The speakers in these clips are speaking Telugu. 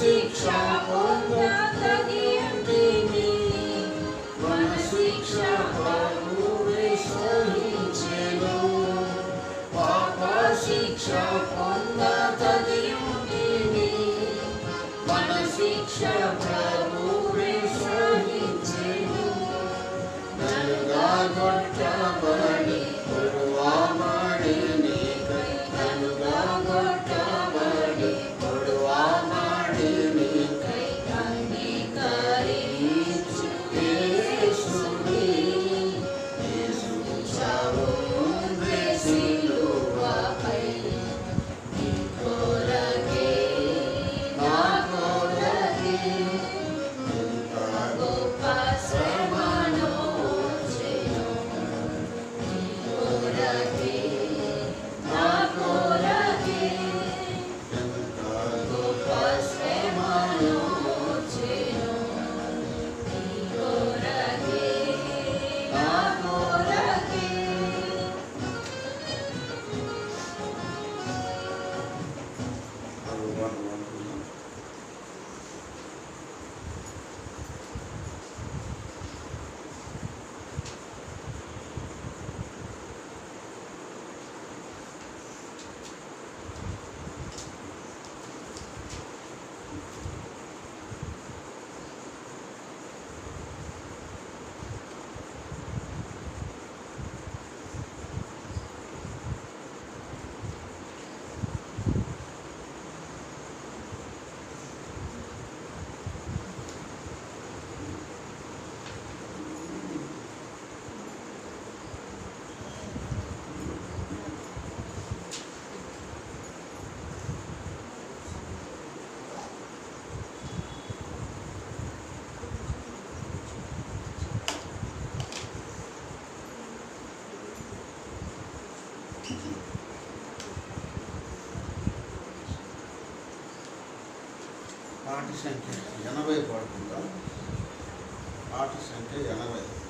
शिक्षा मन शिक्षा पाप शिक्षा मन शिक्षा प्रभु नलुगा गोट्टबडी कोडुवा माडिनी नलुगा गोट्टबडी कोडुवा माडिनी పాట సంఖ్య 80 పడుతుందా? పాట సంఖ్య 80.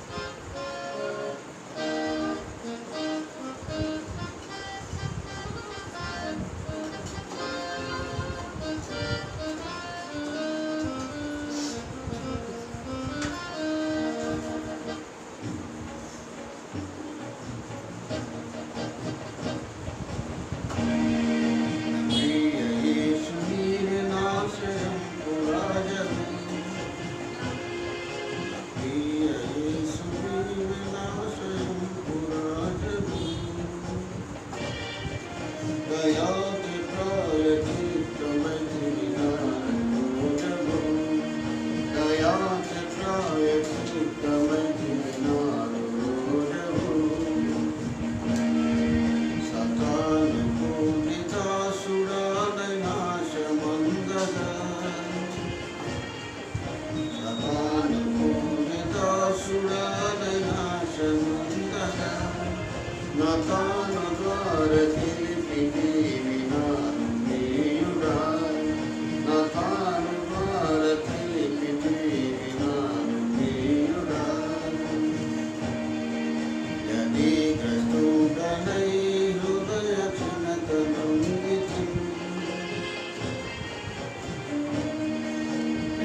నా తాను ద్వారా తెలిపినీవి నాను ప్రియుడా, నా తాను ద్వారా తెలిపినీవి నాను ప్రియుడా. యదీగ్రస్తుడనై హృదయ క్షణత నొందితి,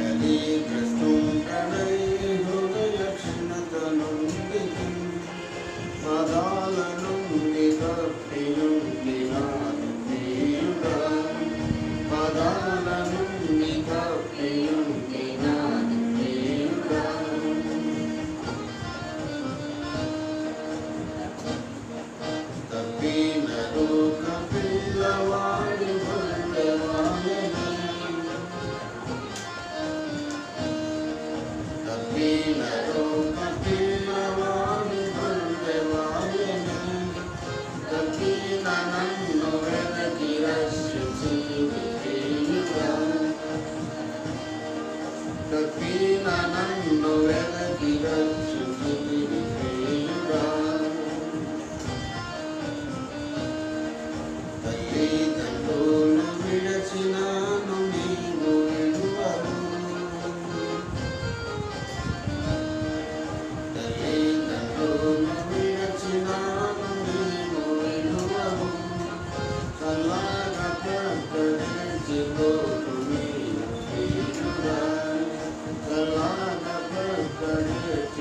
యదీగ్రస్తుడనై హృదయ క్షణత నొందితి, పదాల నుండి తప్పియుండి నాను ప్రియుడా, పదాల నుండి తప్పియుండి నాను ప్రియుడా. తప్పినడు కపిల్లవాడి వల్లెవాయనే, తప్పినడు కపిల్లవాడి వల్లెవాయనే, తప్పిన నన్ను వెదకి రక్షించితివి ప్రియుడా, తప్పిన నన్ను వెదకి రక్షించితివి ప్రియుడా. తల్లిదండ్రులు విడచినాను నీవు విడువవు, తల్లిదండ్రులు విడచినాను నీవు విడువవు, చల్లగా ప్రక్కడించిపోదు నీవు ప్రియుడా, చల్లగా ప్రక్కడించిపోదు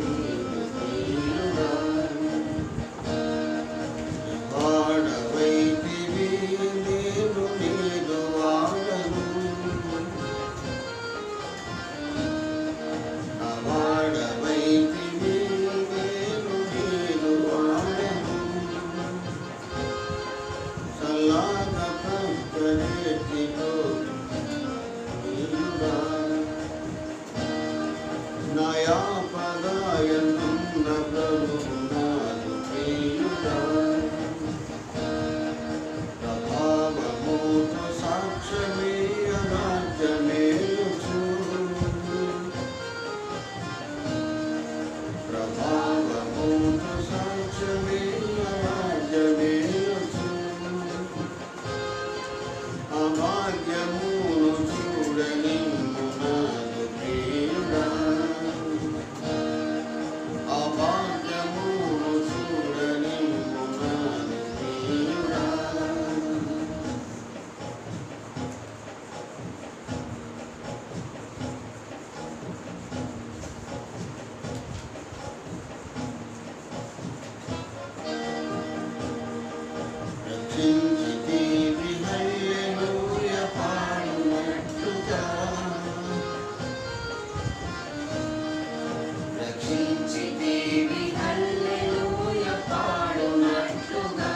నీవు ప్రియుడా. వాడవైతివి నేను నీదు వాడను, నా వాడవైతివి నేను నీదు వాడను, చల్లగా ప్రక్కడించిపోదు ప్రియుడా. నయాపదాయనున్న ప్రభువు నాదు ప్రియుడా, ప్రభావముతో సాక్ష్యమీయ రాజ్యమేలుచు, ప్రభావముతో సాక్ష్యమీయ రాజ్యమేలుచు, అభాగ్యమును చూడనిమ్ము నాదు ప్రియుడా, అభాగ్యమును చూడనిమ్ము నాదు ప్రియుడా. రక్షించితివి హల్లెలూయా పాడునట్లుగా, రక్షించితివి హల్లెలూయా పాడునట్లుగా,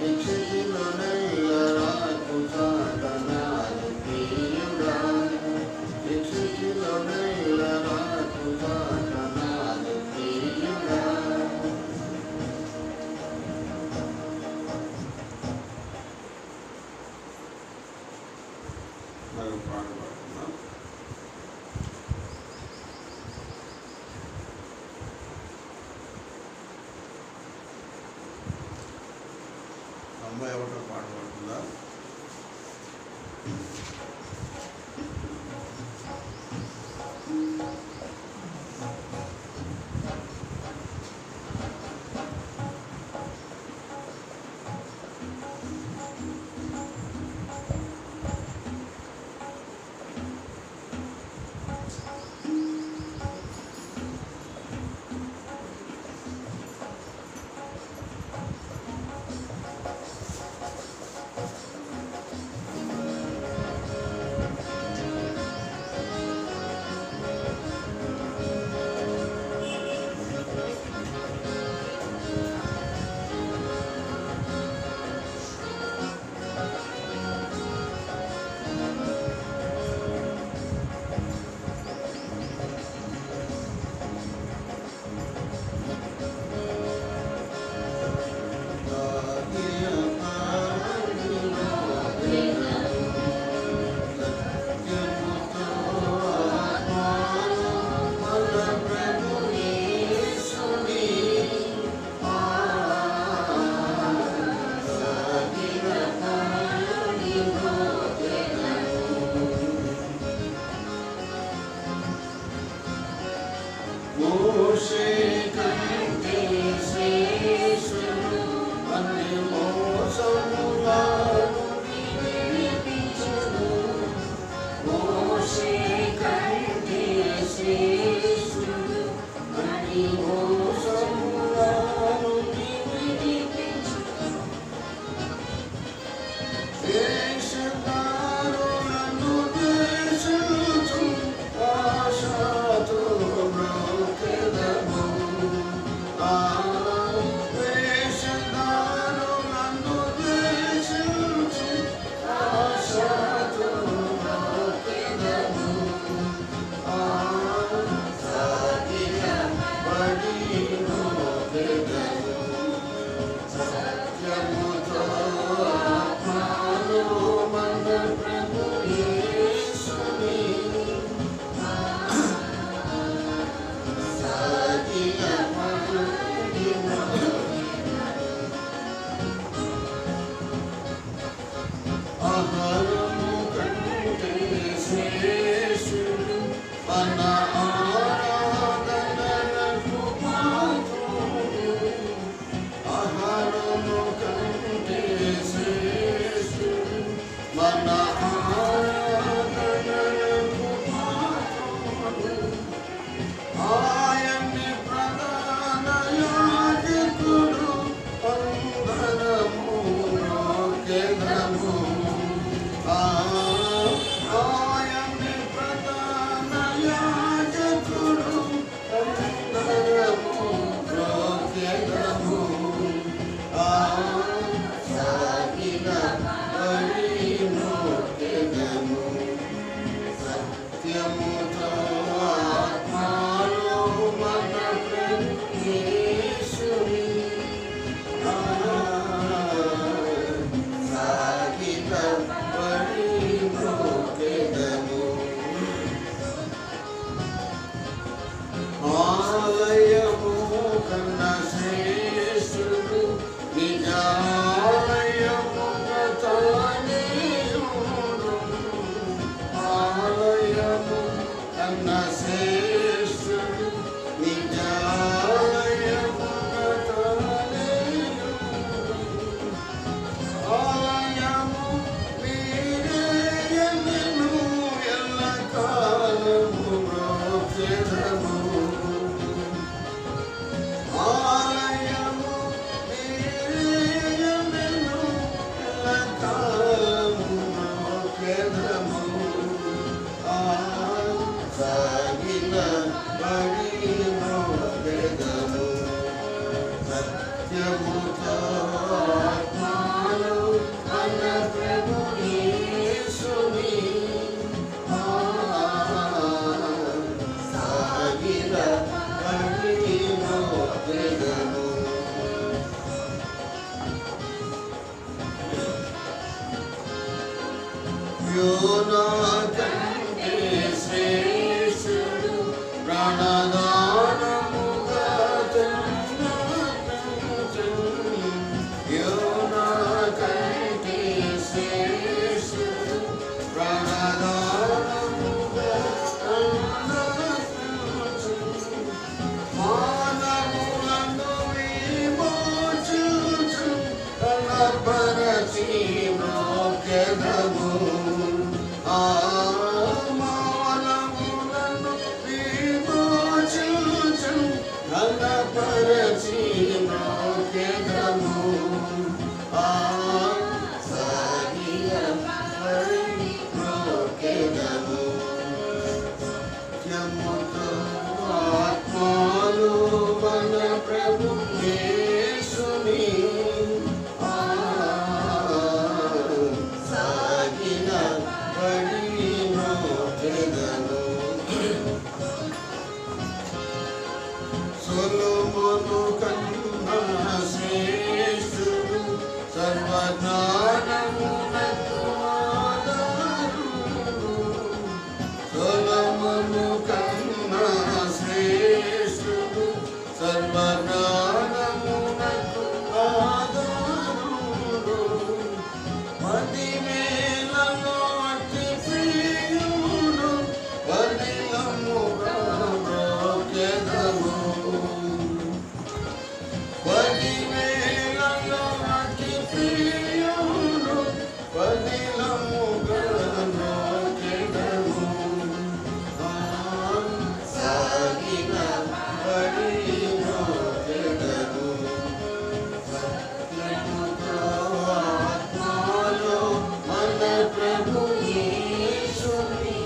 యక్షితిలోనెల్ల రాకుచాట నాదు ప్రియుడా, యక్షితిలోనెల్ల రాకుచాట నాదు ప్రియుడా. మరి పాట పాడుతున్నాం. అమ్మాయి ఎవరో పాట పాడుతుందా? మన ఆరాధనలకు పాత్రుడు, ఆహారము కంటే శ్రేష్ఠుడు. మన ఆరాధనలకు పాత్రుడు, ఆయన్ని ప్రధాన యాజకుడు, అందరము మ్రొక్కెదము. ఆయన్ని ప్రధాన యాజకుడు, అందరము మ్రొక్కెదము. సాగిన బలి మ్రొక్కెదము. సత్యముతో ఆత్మలో మన ప్రభు యేసుని సాగిన బలి మ్రొక్కెదము. ఆలయము కన్నా శ్రేష్ఠుడు, నిజాలయము తానే ఉండు. ఆలయము కన్నా శ్రేష్ఠుడు, నిజాలయము తానే ఉండు. ఆలయము వీరేయనెను ఎల్లకాలము మ్రొక్కెదము. ఆలయము వీరేయనెను ఎల్లకాలము మ్రొక్కెదము. సాగిన బలి మ్రొక్కెదము. సత్యముతో ఆత్మలో మన ప్రభు యేసుని సాగిన బలి మ్రొక్కెదము. యోనా కంటే శ్రేష్ఠుడు, ప్రాణదానముగా జన్మించెను. యోనా కంటే శ్రేష్ఠుడు, ప్రాణదానముగా జన్మించెను. మానవులను విమోచించు కలపరచి మ్రొక్కెదము. మానవులను విమోచించు కలపరచి మ్రొక్కెదము. సాగిన బలి మ్రొక్కెదము. సత్యముతో ఆత్మలో మన ప్రభు యేసుని సాగిన బలి మ్రొక్కెదము. సొలొమోను కన్నా శ్రేష్ఠుడు, సర్వజ్ఞానమునకు ఆధారుడు. సొలొమోను కన్నా శ్రేష్ఠుడు, సర్వజ్ఞానమునకు ఆధారుడు. 10,000 అతి ప్రియుడు, బలియముగా మ్రొక్కెదము. 10,000 అతి ప్రియుడు, బలియముగా మ్రొక్కెదము. సాగిన బలి మ్రొక్కెదము. సత్యముతో ఆత్మలో మన ప్రభు యేసుని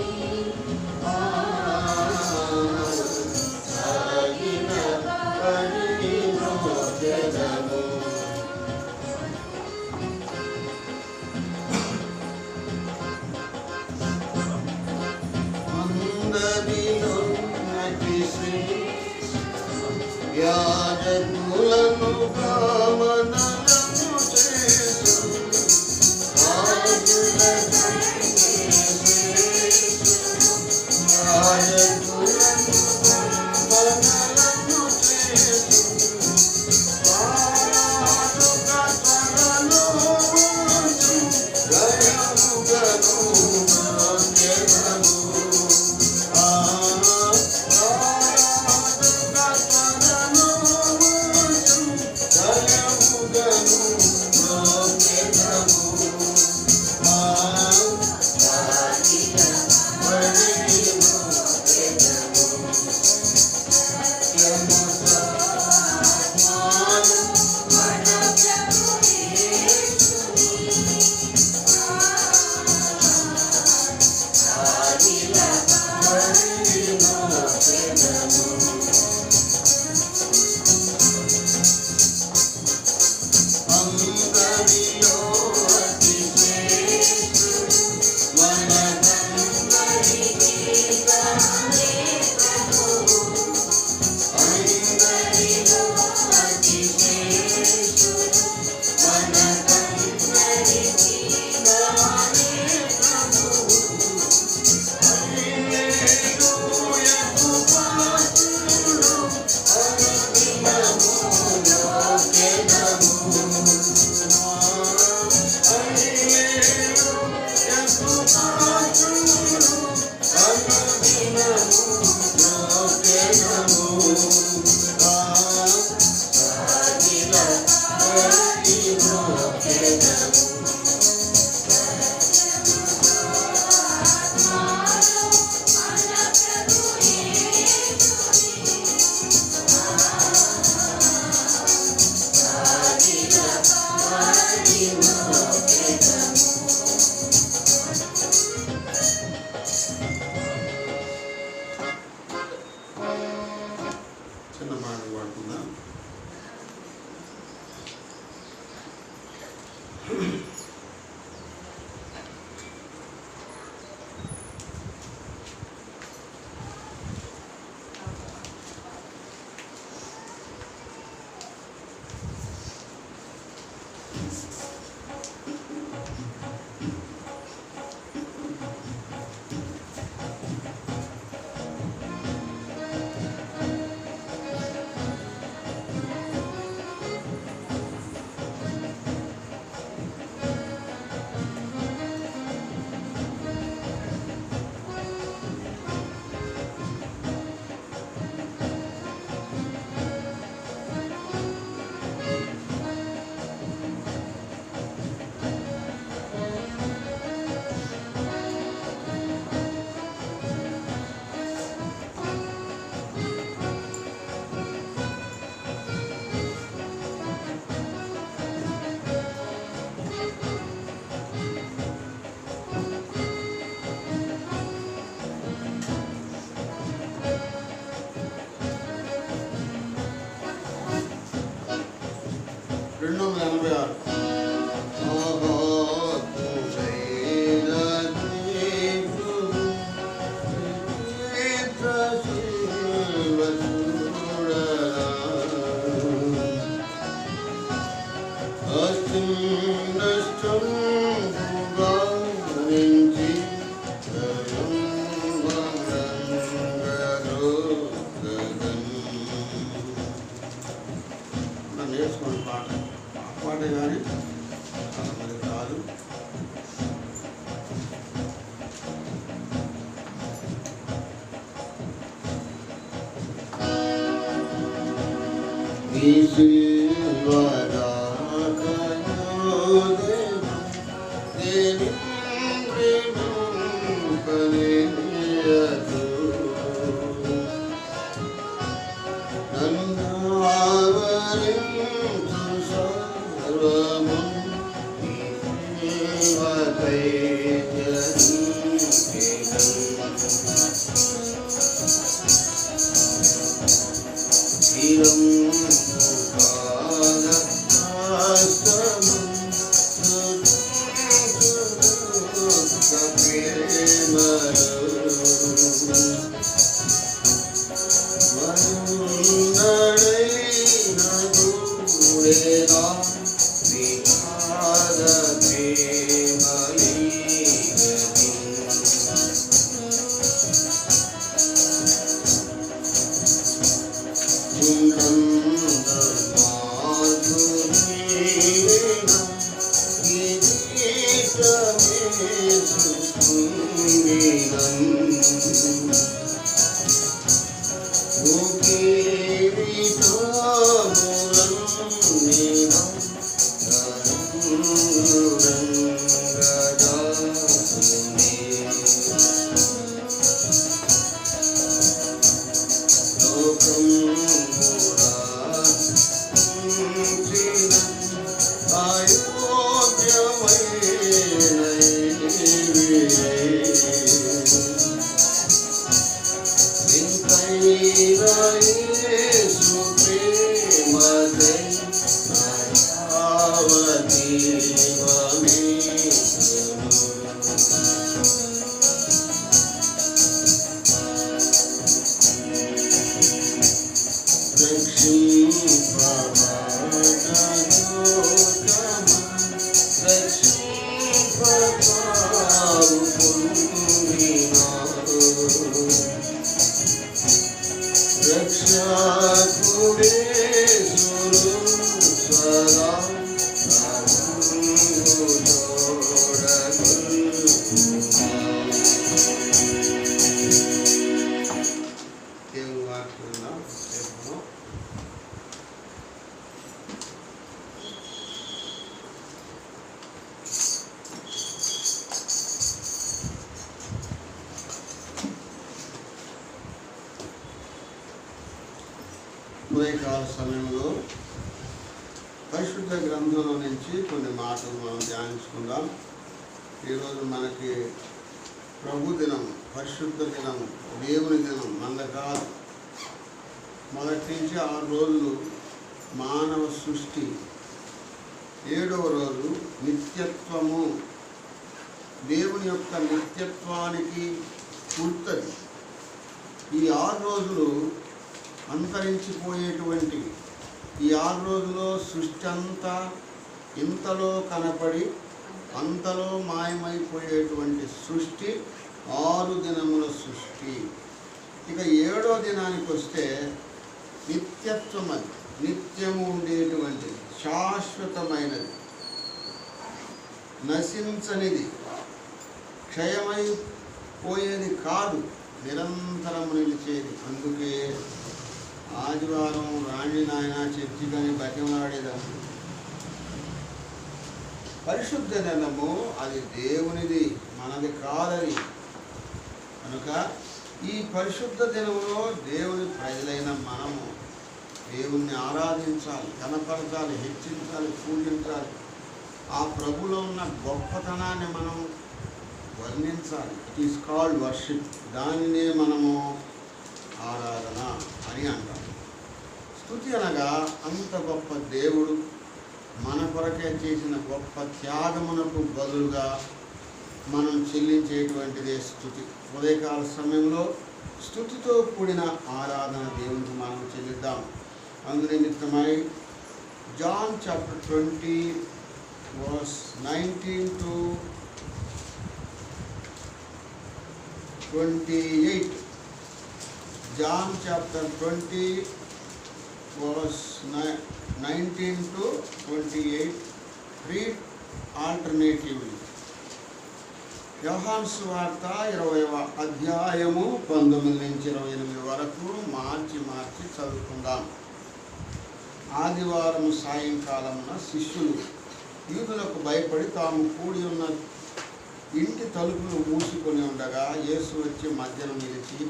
సాగిన బలి మ్రొక్కెదము. అందరిలో అతి శ్రేష్ఠుడు, యాజకులనుగా మనలను చేసు. రాజుల కంటే శ్రేష్ఠుడు, యాజకులనుగా మనలను చేసు. పారాడుగా త్వరలో వచ్చు, గయముగను మ్రొక్కెదము. నేర్చుకున్న పాట పాటే కానీ చాలా మంది కాదు. ఉదయకాల సమయంలో పరిశుద్ధ గ్రంథంలో నుంచి కొన్ని మాటలు మనం ధ్యానించుకుందాం. ఈరోజు మనకి ప్రభు దినం, పరిశుద్ధ దినం, దేవుని దినం. మందకాలం మొదటి నుంచి 6 రోజులు మానవ సృష్టి 7వ రోజు నిత్యత్వము. దేవుని యొక్క నిత్యత్వానికి గుర్తది. ఈ 6 రోజులు అంతరించిపోయేటువంటివి. ఈ 6 రోజుల్లో సృష్టి అంతా ఇంతలో కనపడి అంతలో మాయమైపోయేటువంటి సృష్టి 6 దినముల సృష్టి. ఇక 7వ దినానికి వస్తే నిత్యత్వం. అది నిత్యము ఉండేటువంటిది, శాశ్వతమైనది, నశించనిది, క్షయమైపోయేది కాదు, నిరంతరం నిలిచేది. అందుకే ఆదివారం రాణి నాయన చర్చికని బతిమలాడేదాన్ని. పరిశుద్ధ దినము అది దేవునిది, మనది కాదది. కనుక ఈ పరిశుద్ధ దినంలో దేవుని ప్రజలైన మనము దేవుణ్ణి ఆరాధించాలి, కనపరచాలి, హెచ్చించాలి, పూజించాలి. ఆ ప్రభులో ఉన్న గొప్పతనాన్ని మనం వర్ణించాలి. It is called worship. దానినే మనము ఆరాధన అని అంటాం. స్తుతి అనగా అంత గొప్ప దేవుడు మన కొరకే చేసిన గొప్ప త్యాగమునకు బదులుగా మనం చెల్లించేటువంటిదే స్తుతి. ఉదయకాల సమయంలో స్తుతితో కూడిన ఆరాధన దేవునికి మనం చెల్లిద్దాం. అందునిమిత్తమై John chapter 20 verse 19 to 28. John chapter 20 verse 19 to 28. Read alternatively. యోహాను సువార్త 20వ అధ్యాయము 19 నుంచి 28 వరకు మార్చి చదువుకుందాం. ఆదివారం సాయంకాలమున శిష్యులు యూదులకు భయపడి తాము కూడి ఉన్న ఇంటి తలుపులు మూసుకొని ఉండగా యేసు వచ్చి మధ్యన నిలిచి,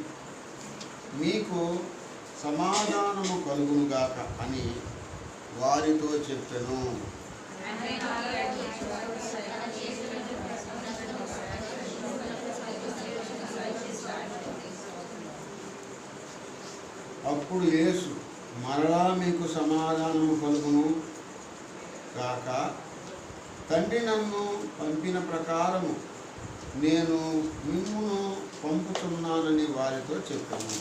మీకు సమాధానము కలుగునుగాక అని వారితో చెప్పెను. అప్పుడు యేసు మరలా మీకు సమాధానము కలుగును కాక, తండ్రి నన్ను పంపిన ప్రకారము నేను మిమ్మును పంపుతున్నానని వారితో చెప్పాను.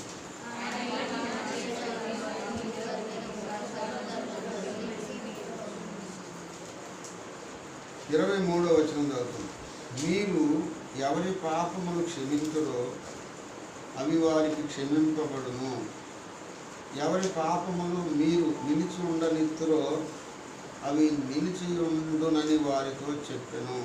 23వ వచనం చదువుతుంది. మీరు ఎవరి పాపములు క్షమించురో అవి వారికి క్షమింపబడును. ఎవరి పాపములు మీరు నిలిచి ఉండనిత్తురో అవి నిలిచి ఉండునని వారితో చెప్పెను.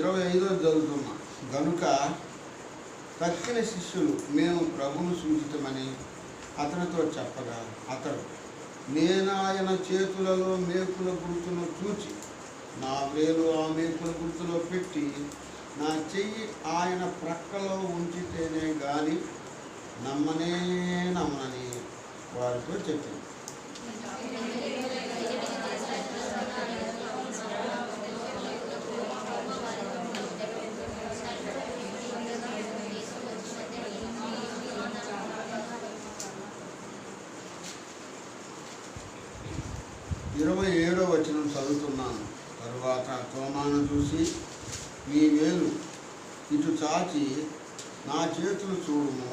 ఇరవై 25 చదువుతున్నా. గనుక తక్కిన శిష్యులు మేము ప్రభువును చూచితమని అతనితో చెప్పగా, అతడు నేనాయన చేతులలో మేకుల గుర్తును చూచి నా వేలు ఆ మేకుల గుర్తులో పెట్టి నా చెయ్యి ఆయన ప్రక్కలో ఉంచితేనే గాని నమ్మనని వారితో చెప్పింది. ఇరవై 27వ వచనం చదువుతున్నాను. తరువాత తోమాను చూసి, నీ వేలు ఇటు చాచి నా చేతులు చూడుము,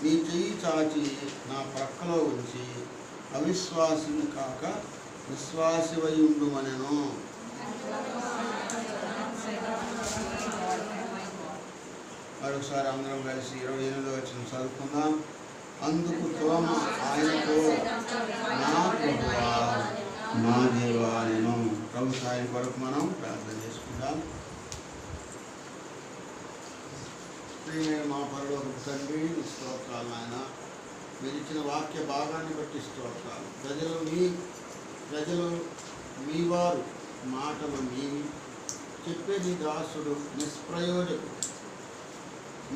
నీ చెయ్యి చాచి నా ప్రక్కలో ఉంచి అవిశ్వాసిని కాక విశ్వాసివై ఉండుమనెను. మరొకసారి అందరం కలిసి 28వ వచనం చదువుకుందాం. అందుకు తోమ ఆయనతో, నా ప్రభువా నా దేవా నేను. ప్రభు సాయం కొరకు మనం ప్రార్థన చేసుకుందాం. మా పరలోకపు తండ్రి, స్తోత్రాలు నాయన. మీరు ఇచ్చిన వాక్య భాగాన్ని బట్టి స్తోత్రాలు. ప్రజలు మీ వారు, మాటలు మీవి, చెప్పేది దాసుడు నిష్ప్రయోజకుడు.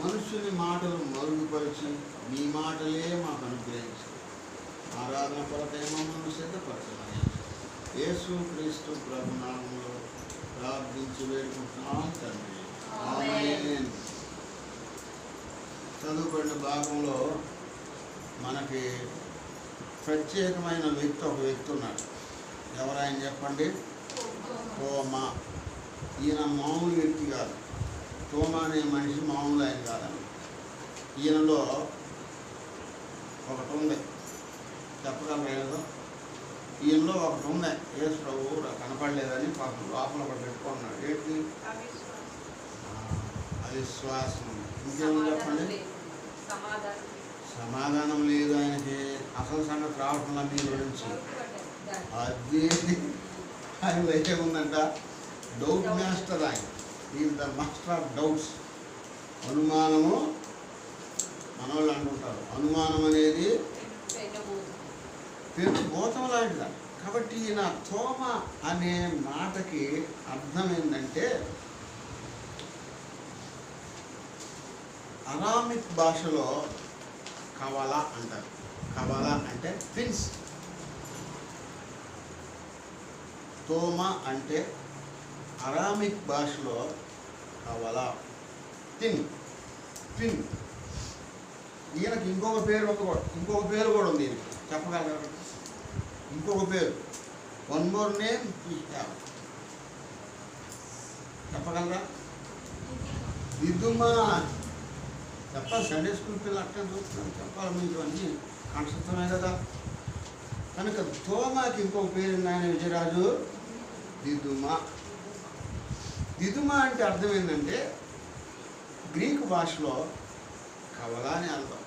మనుషుని మాటలు మరుగుపరిచి మీ మాటలే మాకు అనుగ్రహించి ఆరాధన కొరకై మమ్మల్ని సిద్ధపరచమని యేసు క్రీస్తు ప్రభు నామములో ప్రార్థించి వేడుకుంటున్నాం తండ్రి. ఆమేన్. చెప్పబడిన భాగంలో మనకి ప్రత్యేకమైన వ్యక్తి ఒక వ్యక్తి ఉన్నాడు. ఎవరాయన చెప్పండి? తోమా. ఈయన మామూలు వ్యక్తి కాదు. తోమా అనే మనిషి మామూలు ఆయన కాదండి. ఈయనలో ఒకటి ఉంది, చెప్పగలరా ఏదో? ఈయనలో ఒకటి ఉంది. యేసు ప్రభువు కనపడలేదని పాపం లోపల ఒకటి పెట్టుకున్నాడు. ఏంటి? అవిశ్వాసం. ఇంకేమో చెప్పండి? సమాధానం లేదు ఆయనకి. అసలు సంగతి రావటంలో మీరు నుంచి అది ఆయన అయితే ఉందంట. డౌట్ మాస్టర్ ఆయన. Is the master of doubts. అనుమానము మన వాళ్ళు అంటుంటారు, అనుమానం అనేది పెద్ద భూతం లాంటిదా. కాబట్టి ఈయన తోమ అనే మాటకి అర్థం ఏంటంటే, అరామిక్ భాషలో కవల అంటారు. కవల అంటే ట్విన్స్. తోమ అంటే అరామిక్ భాషలో కవల, ట్విన్. ట్విన్. ఈయనకి ఇంకొక పేరు కూడా ఉంది. ఈయనకి చెప్పగలరు? ఇంకొక పేరు, వన్ మోర్ నేమ్ చెప్పగలరా? దిదుమా. చెప్పాలి, సండే స్కూల్ పిల్లలు అట్లా చూస్తున్నాను, చెప్పాలి. మీకు అన్నీ కంఠస్థమే కదా. కనుక తోమాకి ఇంకొక పేరు ఆయన విజయరాజు, దిదుమా. దిదుమా అంటే అర్థం ఏంటంటే గ్రీకు భాషలో కవల అని అర్థం.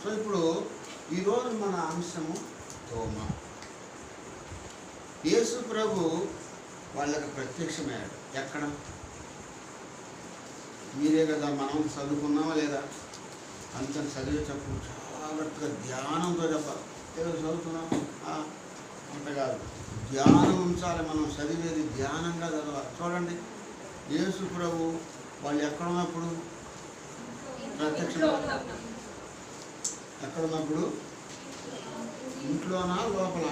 సో ఇప్పుడు ఈరోజు మన అంశము తోమా. యేసు ప్రభు వాళ్ళకి ప్రత్యక్షమయ్యాడు. ఎక్కడ? మీరే కదా, మనం చదువుకున్నామా లేదా? అంత చదివేటప్పుడు జాగ్రత్తగా ధ్యానంతో చెప్పాలి. ఏదో చదువుతున్నాం అంత కాదు, ధ్యానం ఉంచాలి. మనం చదివేది ధ్యానంగా చదవాలి. చూడండి, యేసు ప్రభు వాళ్ళు ఎక్కడున్నప్పుడు ప్రత్యక్షం, ఎక్కడున్నప్పుడు? ఇంట్లోనా లోపల?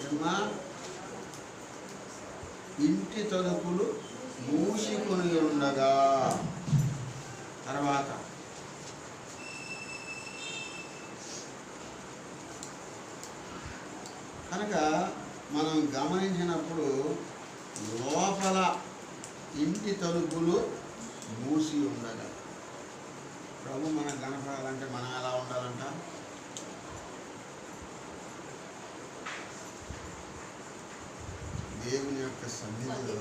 ఏమా? ఇంటి తలుపులు మూసుకొని ఉండగా. తర్వాత కనుక మనం గమనించినప్పుడు లోపల ఇంటి తలుపులు మూసి ఉండగా. ప్రభు మనకు కనపడాలంటే మనం ఎలా ఉండాలంట? దేవుని యొక్క సన్నిధిలో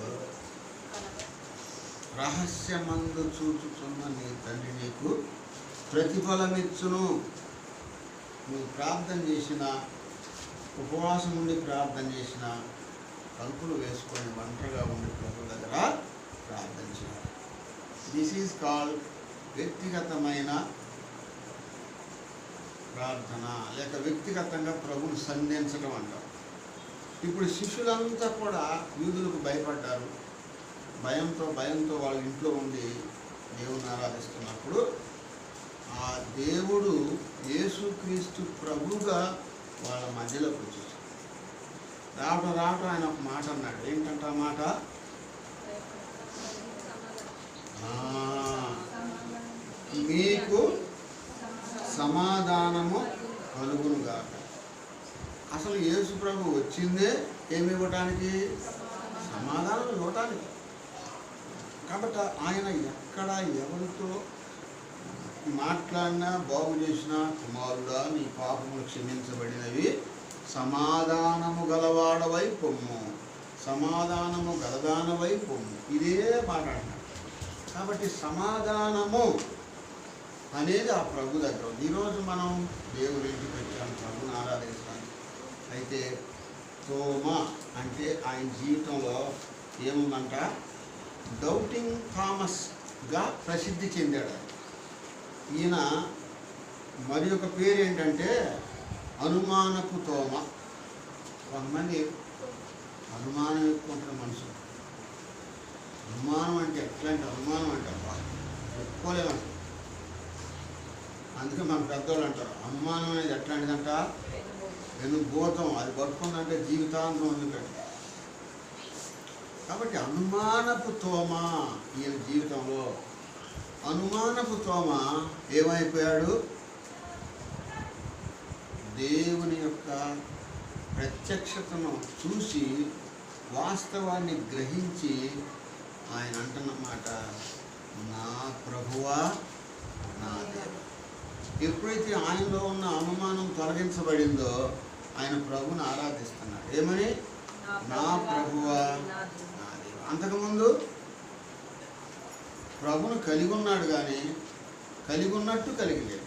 రహస్యమందు చూచుచున్న నీ తండ్రి నీకు ప్రతిఫలమిచ్చును. నువ్వు ప్రార్థన చేసిన, ఉపవాసం ఉండి ప్రార్థన చేసిన, తలుపులు వేసుకొని ఒంటరిగా ఉండి ప్రభు దగ్గర ప్రార్థన చేయాలి. దిస్ ఈజ్ కాల్డ్ వ్యక్తిగతమైన ప్రార్థన, లేక వ్యక్తిగతంగా ప్రభుని సంధించడం అంటారు. ఇప్పుడు శిష్యులంతా కూడా యూదులకు భయపడ్డారు. భయంతో వాళ్ళ ఇంట్లో ఉండి దేవుని ఆరాధిస్తున్నప్పుడు ఆ దేవుడు యేసుక్రీస్తు ప్రభుగా వాళ్ళ మధ్యలోకి వచ్చేసాడు. రావటం ఆయన ఒక మాట అన్నాడు. ఏంటంటే ఆ మాట, మీకు సమాధానము కలుగునుగాక. అసలు యేసు ప్రభు వచ్చిందే ఏమి ఇవ్వటానికి? సమాధానం ఇవ్వటానికి. కాబట్టి ఆయన ఎక్కడ ఎవరితో మాట్లాడినా, బాగు చేసినా, కుమారుడా నీ పాపములు క్షమించబడినవి, సమాధానము గలవాడవై పొమ్ము, సమాధానము గలదానవై పొమ్ము, ఇదే మాట్లాడినాడు. కాబట్టి సమాధానము అనేది ఆ ప్రభు దగ్గర ఉంది. ఈరోజు మనం దేవుని ఇంటికి వచ్చాం ప్రభుని ఆరాధిస్తాం. అయితే తోమా అంటే ఆయన జీవితంలో ఏముందంట? డౌటింగ్ థామస్గా ప్రసిద్ధి చెందాడు. ఈయన మరి ఒక పేరు ఏంటంటే అనుమానపు తోమ. కొంతమంది అనుమానం ఎక్కువ ఉంటారు మనుషులు. అనుమానం అంటే ఎట్లాంటి అనుమానం అంటే చెప్పుకోలేము అసలు. అందుకే మన పెద్దవాళ్ళు అంటారు అనుమానం అనేది ఎట్లాంటిదంట? భూతం. అది పట్టుకుందంటే జీవితాంతం ఎందుకంటే. కాబట్టి అనుమానపు తోమ ఈయన జీవితంలో అనుమానపు తోమ ఏమైపోయాడు? దేవుని యొక్క ప్రత్యక్షతను చూసి వాస్తవాన్ని గ్రహించి ఆయన అంటున్నమాట, నా ప్రభువా నా దేవా. ఎప్పుడైతే ఆయనలో ఉన్న అనుమానం తొలగించబడిందో ఆయన ప్రభుని ఆరాధిస్తున్నాడు. ఏమని? నా ప్రభువా నా దేవా. అంతకుముందు ప్రభును కలిగి ఉన్నాడు కానీ కలిగి ఉన్నట్టు కలిగి లేదు.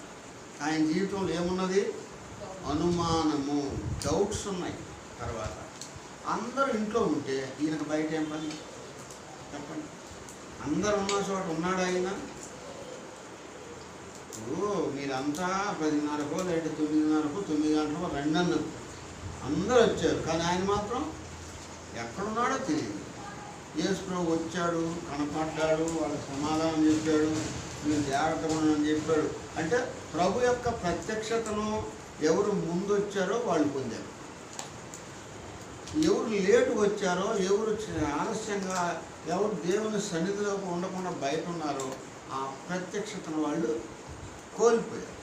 ఆయన జీవితంలో ఏమున్నది? అనుమానము, డౌట్స్ ఉన్నాయి. తర్వాత అందరూ ఇంట్లో ఉంటే ఈయనకు బయట ఏం పని చెప్పండి? అందరు ఉన్న చోట ఉన్నాడు ఆయన. మీరంతా 10:30కో లేదంటే 9:30కో 9 గంటలకో రండి అన్నారు. అందరూ వచ్చారు కానీ ఆయన మాత్రం ఎక్కడున్నాడో తెలియదు. యేసు ప్రభు వచ్చాడు, కనపడ్డాడు, వాళ్ళకి సమాధానం చెప్పాడు, మీరు జాగ్రత్తగా అని చెప్పాడు. అంటే ప్రభు యొక్క ప్రత్యక్షతను ఎవరు ముందు వచ్చారో వాళ్ళు పొందారు. ఎవరు లేటు వచ్చారో, ఎవరు ఆలస్యంగా, ఎవరు దేవుని సన్నిధిలో ఉండకుండా బయట ఉన్నారో ఆ ప్రత్యక్షతను వాళ్ళు కోల్పోయారు.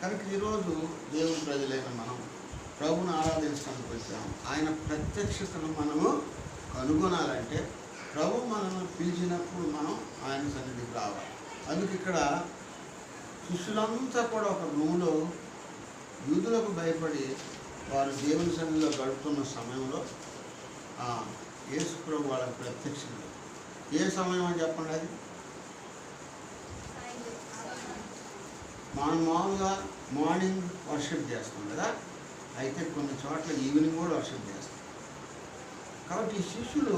కనుక ఈరోజు దేవుని ప్రజలైన మనం ప్రభుని ఆరాధించడానికి వచ్చాము. ఆయన ప్రత్యక్షతను మనము కనుగొనాలంటే ప్రభు మనల్ని పిలిచినప్పుడు మనం ఆయన సన్నిధికి రావాలి. అందుకు ఇక్కడ శిష్యులంతా కూడా ఒక రూములో యూదులకు భయపడి వారు దేవుని సన్నిధిలో గడుపుతున్న సమయంలో యేసు ప్రభు వాళ్ళకి ప్రత్యక్షంగా. ఏ సమయం అని చెప్పండి? అది మనం మామూలుగా మార్నింగ్ వర్షిప్ చేస్తాం కదా, అయితే కొన్ని చోట్ల ఈవినింగ్ కూడా వర్షిప్ చేస్తాం. కాబట్టి ఈ శిష్యులు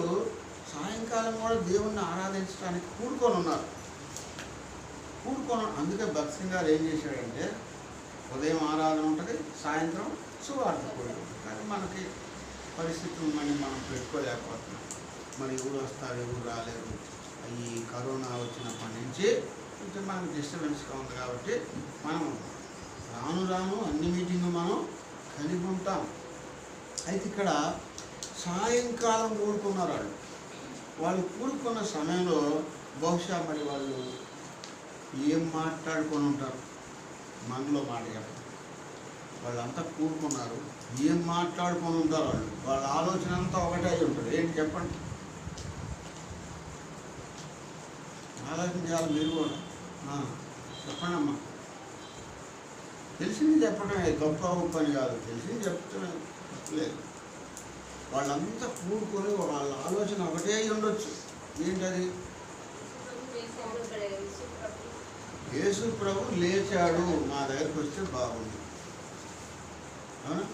సాయంకాలం కూడా దేవుణ్ణి ఆరాధించడానికి కూడుకొని ఉన్నారు. అందుకే భక్సింగ్ గారు ఏం చేశాడంటే, ఉదయం ఆరాధన ఉంటుంది, సాయంత్రం సువార్త కూడా ఉంటుంది. కానీ మనకి పరిస్థితులు మనం పెట్టుకోలేకపోతున్నాం. మరి ఎవరు వస్తారు, ఎవరు రాలేరు. ఈ కరోనా వచ్చినప్పటి నుంచి కొంచెం మనకు డిస్టర్బెన్స్గా ఉంది. కాబట్టి మనం రాను అన్ని మీటింగ్లు మనం కలిగి ఉంటాం. అయితే ఇక్కడ సాయంకాలం కూడుకున్నారు. వాళ్ళు కూడుకున్న సమయంలో బహుశా మరి వాళ్ళు ఏం మాట్లాడుకొని ఉంటారు? మనలో మాట చెప్పండి. వాళ్ళంతా కూడుకున్నారు, ఏం మాట్లాడుకొని ఉంటారు? వాళ్ళ ఆలోచన అంతా ఒకటే అయి ఉంటుంది. ఏంటి చెప్పండి? ఆలోచన చేయాలి మీరు కూడా. చెప్పండి అమ్మా. తెలిసింది చెప్పడమే గొప్ప పని కాదు, తెలిసింది చెప్పడం లేదు. వాళ్ళంతా కూడుకొని వాళ్ళ ఆలోచన ఒకటే అయి ఉండొచ్చు. ఏంటది? యేసు ప్రభు లేచాడు, మా దగ్గరికి వస్తే బాగుంది. అవునా?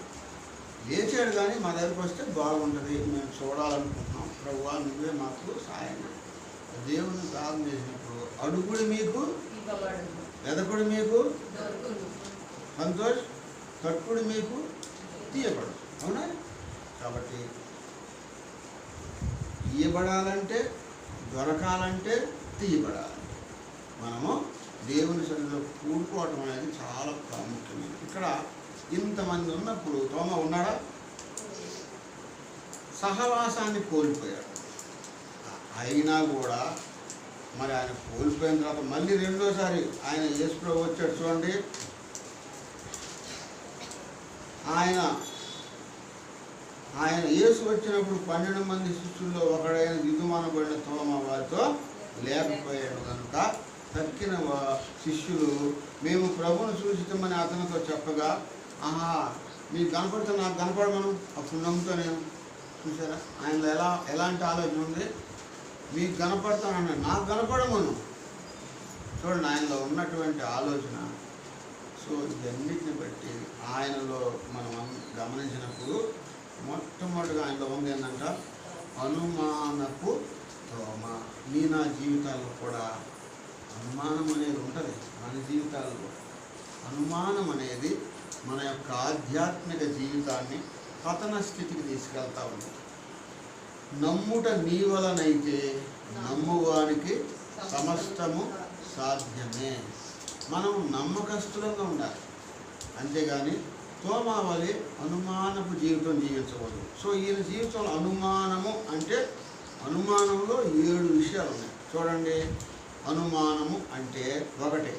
లేచాడు కానీ మా దగ్గరికి వస్తే బాగుంటుంది, మేము చూడాలనుకుంటున్నాం. ప్రభువా నువ్వే మాకు సాయం. దేవుని దానం చేసినప్పుడు అడుగుడు మీకు, వెదకుడు మీకు సంతోష్, తట్టుడు మీకు తీయబడు. అవునా? కాబట్టి తీయబడాలంటే, దొరకాలంటే తీయబడాలి. మనము దేవుని సన్నిధిలో కూడుకోవటం అనేది చాలా ప్రాముఖ్యమైనది. ఇక్కడ ఇంతమంది ఉన్నప్పుడు తోమ ఉన్నాడా? సహవాసాన్ని కోల్పోయాడు. అయినా కూడా మరి ఆయన కోల్పోయిన తర్వాత మళ్ళీ రెండోసారి ఆయన యేసు ప్రభు వచ్చాడు. చూడండి, ఆయన యేసు వచ్చినప్పుడు 12 మంది శిష్యుల్లో ఒకడైన దిగుమానబడిన తోమ వారితో లేకపోయాడు కనుక తక్కిన శిష్యులు మేము ప్రభువును చూసితమని అతనితో చెప్పగా, మీకు కనపడితే నాకు కనపడమను, అప్పుడు నమ్ముతా నేను. చూసారా ఆయనలో ఎలాంటి ఆలోచన ఉంది? మీకు కనపడతానన్నా నాకు కనపడమను. చూడండి ఆయనలో ఉన్నటువంటి ఆలోచన. సో ఇవన్నిటిని బట్టి ఆయనలో మనం గమనించినప్పుడు మొట్టమొదటిగా ఆయనలో ఉంది ఏంటంట? అనుమానపు తోమ. నా జీవితాల్లో కూడా అనుమానం అనేది ఉంటుంది. మన జీవితాల్లో అనుమానం అనేది మన యొక్క ఆధ్యాత్మిక జీవితాన్ని పతన స్థితికి తీసుకెళ్తా ఉంది. నమ్ముట నీ వలనైతే నమ్మువానికి సమస్తము సాధ్యమే. మనం నమ్మకస్తులంగా ఉండాలి, అంతేగాని తోమావలి అనుమానపు జీవితం జీవించకూడదు. సో ఈయన జీవితంలో అనుమానము అంటే అనుమానంలో 7 విషయాలు ఉన్నాయి. చూడండి, అనుమానము అంటే ఒకటి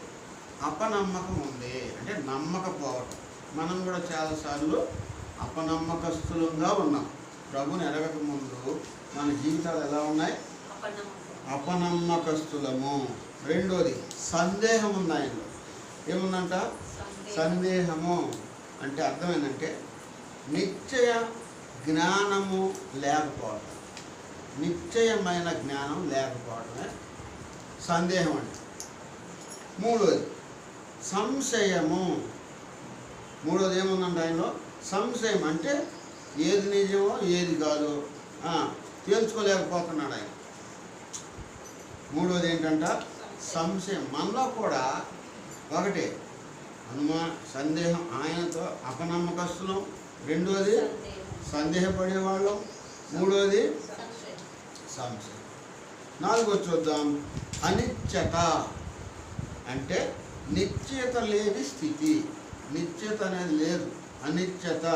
అపనమ్మకం ఉంది అంటే నమ్మకపోవటం. మనం కూడా చాలాసార్లు అపనమ్మకస్తులంగా ఉన్నాం. ప్రభుని ఎరగక ముందు మన జీవితాలు ఎలా ఉన్నాయి? అపనమ్మకస్తులము. రెండోది సందేహం ఉంది ఆయనలో. ఏముందంట? సందేహము అంటే అర్థం ఏంటంటే నిశ్చయ జ్ఞానము లేకపోవడం. నిశ్చయమైన జ్ఞానం లేకపోవడమే సందేహం అంటే. మూడోది సంశయము. మూడోది ఏముందంటే ఆయనలో సంశయం అంటే ఏది నిజమో ఏది కాదో తేల్చుకోలేకపోతున్నాడు ఆయన. మూడోది ఏంటంట? సంశయం. మనలో కూడా ఒకటే సందేహం. ఆయనతో అపనమ్మకస్తులం. రెండోది సందేహపడేవాళ్ళం. మూడోది సంశయం. నాలుగోది చూద్దాం. అనిశ్చత అంటే నిశ్చయత లేని స్థితి. నిశ్చయత అనేది లేదు, అనిశ్చత.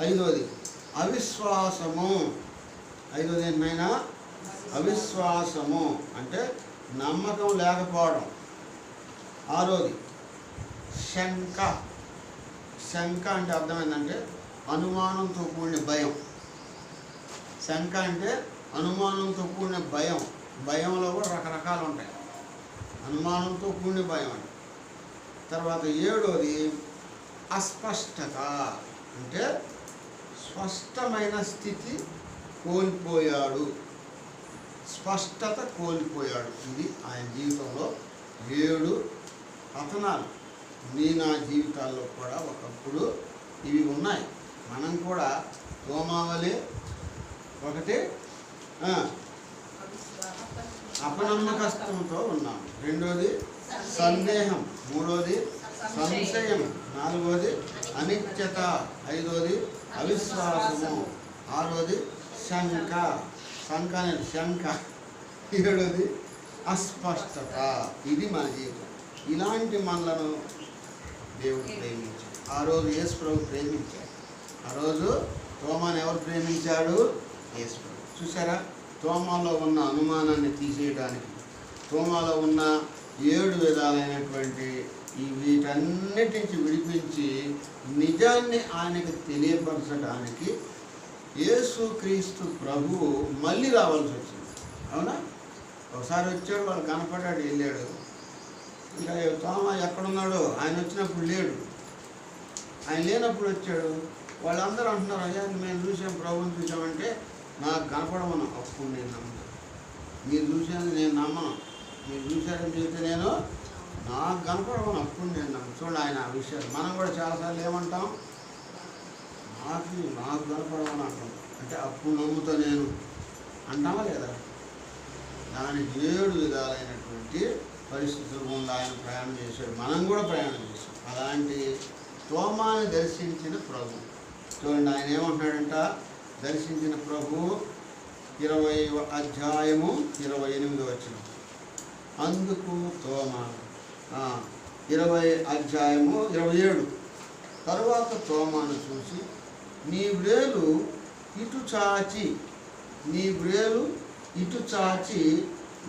ఐదోది అవిశ్వాసము. ఐదోది ఏంటైనా అవిశ్వాసము అంటే నమ్మకం లేకపోవడం. ఆరోది శంక. శంక అంటే అర్థం ఏంటంటే అనుమానంతో కూడిన భయం. శంక అంటే అనుమానంతో కూడిన భయం. భయంలో కూడా రకరకాలు ఉంటాయి. అనుమానంతో కూడిన భయం అంటే. తర్వాత ఏడోది అస్పష్టత అంటే స్పష్టమైన స్థితి కోల్పోయాడు, స్పష్టత కోల్పోయాడు. ఇది ఆయన జీవితంలో 7 పతనాలు. నా జీవితాల్లో కూడా ఒకప్పుడు ఇవి ఉన్నాయి. మనం కూడా తోమావలే ఒకటి అపనమ్మకత్వంతో ఉన్నాం. రెండోది సందేహం. మూడోది సంశయం. నాలుగోది అనిశ్చత. ఐదోది అవిశ్వాసము. ఆరోది శంక. శంక అనేది శంక. ఏడోది అస్పష్టత. ఇది మన జీవితం. ఇలాంటి మనలను దేవుడు ప్రేమించాడు. ఆ రోజు యేసు ప్రభు ప్రేమించాడు. ఆ రోజు తోమాను ఎవరు ప్రేమించాడు? యేసు ప్రభు. చూసారా? తోమాలో ఉన్న అనుమానాన్ని తీసేయడానికి, తోమాలో ఉన్న 7 విధాలైనటువంటి వీటన్నిటి నుంచి విడిపించి నిజాన్ని ఆయనకి తెలియపరచడానికి యేసుక్రీస్తు ప్రభువు మళ్ళీ రావాల్సి వచ్చింది. అవునా? ఒకసారి వచ్చాడు, వాళ్ళు కనపడ్డాడు, వెళ్ళాడు. ఇంకా తోమ ఎక్కడున్నాడో ఆయన వచ్చినప్పుడు లేడు. ఆయన లేనప్పుడు వచ్చాడు. వాళ్ళందరూ అంటున్నారు, అయ్యా మేము చూసాం, ప్రభుని చూసామంటే నాకు కనపడమను. అప్పుడు నేను నమ్మను. మీరు చూసాను నేను నమ్మను. మీరు చూశారని చెప్తే నేను నాకు కనపడమను. అప్పుడు నేను నమ్మను. చూడండి ఆయన ఆ విషయాలు. మనం కూడా చాలాసార్లు ఏమంటాం? నాకు కనపడమని అంటాం. అంటే అప్పుడు నమ్ముతా నేను అంటామా లేదా? దానికి 7 విధాలైనటువంటి పరిస్థితులు ముందు ఆయన ప్రయాణం చేశాడు. మనం కూడా ప్రయాణం చేశాం. అలాంటి తోమాని దర్శించిన ప్రభు. చూడండి ఆయన ఏమంటున్నాడంట? దర్శించిన ప్రభు 20వ అధ్యాయము 28వ వచనం. అందుకు తోమా 20 అధ్యాయము 27. తరువాత తోమాను చూసి నీ వ్రేలు ఇటు చాచి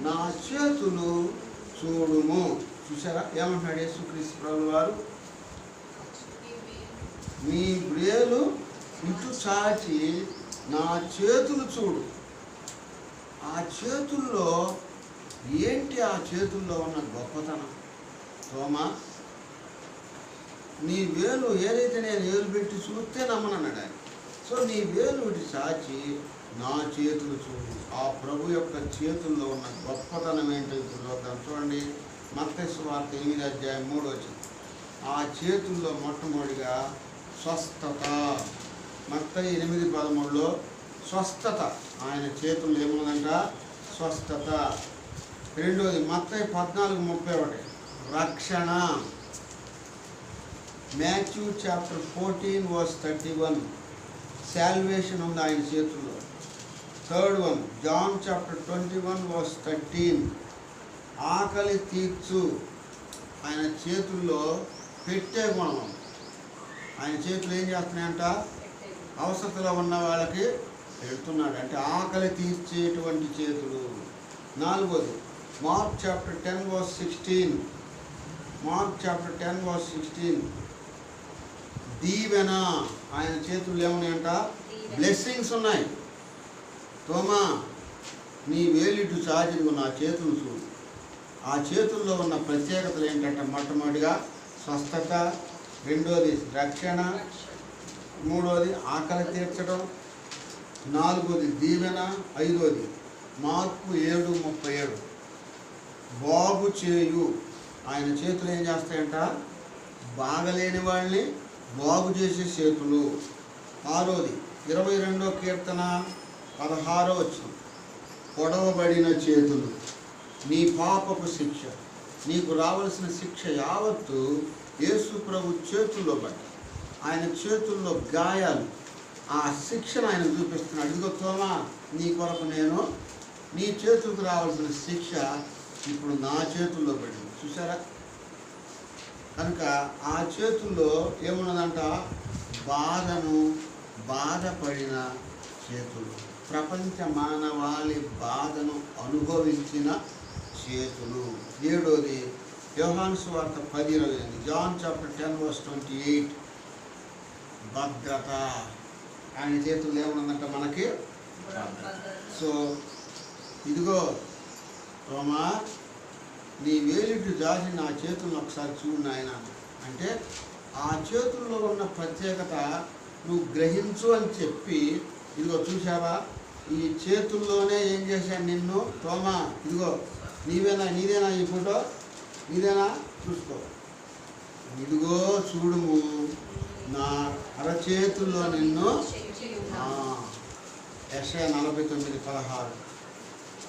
నా చేతులు చూడుము. చూసారా ఏమంటున్నాడు యేసుక్రీస్తు ప్రభువు వారు? నీ వ్రేలు ఇటు చాచి నా చేతులు చూడు. ఆ చేతుల్లో ఏంటి? ఆ చేతుల్లో ఉన్న గొప్పతనం. తోమా, నీ వేలు ఏదైతే నేను ఏలు పెట్టి చూస్తే నమ్మనన్నాడు ఆయన. సో నీ వేలు ఇటు చాచి నా చేతులు చూడు. ఆ ప్రభు యొక్క చేతుల్లో ఉన్న గొప్పతనం ఏంటో ఇప్పుడు చూడండి. మత్తయి సువార్త 8వ అధ్యాయం 3వ వచనం. ఆ చేతుల్లో మొట్టమొదటిగా స్వస్థత. మత్తయి 8:13లో స్వస్థత. ఆయన చేతుల్లో ఏముందంట? స్వస్థత. రెండోది మత్తయి 14:31 రక్షణ. మాథ్యూ చాప్టర్ 14:31 శాల్వేషన్ ఉంది ఆయన చేతుల్లో. థర్డ్ వన్ జాన్ చాప్టర్ 21:13 ఆకలి తీర్చు. ఆయన చేతుల్లో పెట్టే గుణం. ఆయన చేతులు ఏం చేస్తున్నాయంట? అవసరతలో ఉన్న వాళ్ళకి పెడుతున్నాడు. అంటే ఆకలి తీర్చేటువంటి చేతులు. నాలుగోది Mark chapter 10 verse 16. Mark chapter 10 verse 16. దీవెన, ఆయన చేతుల్లో ఏమున్నాయంట? బ్లెస్సింగ్స్ ఉన్నాయి. తోమా, నీ వేలిటు చాచిదిగో నా చేతులు చూడు. ఆ చేతుల్లో ఉన్న ప్రత్యేకతలు ఏంటంటే, మొట్టమొదటిగా స్వస్థత, రెండోది రక్షణ, మూడోది ఆకలి తీర్చడం, నాలుగోది దీవెన, ఐదోది మార్కు 7:37 బాగు చేయు. ఆయన చేతులు ఏం చేస్తాయంట? బాగలేని వాళ్ళని బాగు చేసే చేతులు. ఆరోది 22వ కీర్తన 16వ వచనం, పొడవబడిన చేతులు, నీ పాపపు శిక్ష, నీకు రావాల్సిన శిక్ష యావత్తు యేసు ప్రభు చేతుల్లో పడ్డాయి. ఆయన చేతుల్లో గాయాలు, ఆ శిక్షను ఆయన చూపిస్తున్నాడు. ఇదిగో తోమా, నీ కొరకు నేను నీ చేతులకు రావాల్సిన శిక్ష ఇప్పుడు నా చేతుల్లో పడింది. చూసారా? కనుక ఆ చేతుల్లో ఏమున్నదంట? బాధపడిన చేతులు, ప్రపంచ మానవాళి బాధను అనుభవించిన చేతులు. ఏడోది యోహాను సువార్త 10:28, జాన్ చాప్టర్ 10 వర్స్ 28 భద్రత. ఆయన చేతుల్లో ఏమున్నదంట? మనకి. సో ఇదిగో తోమా, నీ వేలిటి జాసి నా చేతులను ఒకసారి చూడు నాయన అంటే, ఆ చేతుల్లో ఉన్న ప్రత్యేకత నువ్వు గ్రహించు అని చెప్పి, ఇదిగో చూసావా, ఈ చేతుల్లోనే ఏం చేశాను నిన్ను? తోమా, ఇదిగో నీదేనా ఈ ఫోటో? నీదేనా? చూసుకో. ఇదిగో చూడుము, నా అరచేతుల్లో నిన్ను. యెషయా 49:16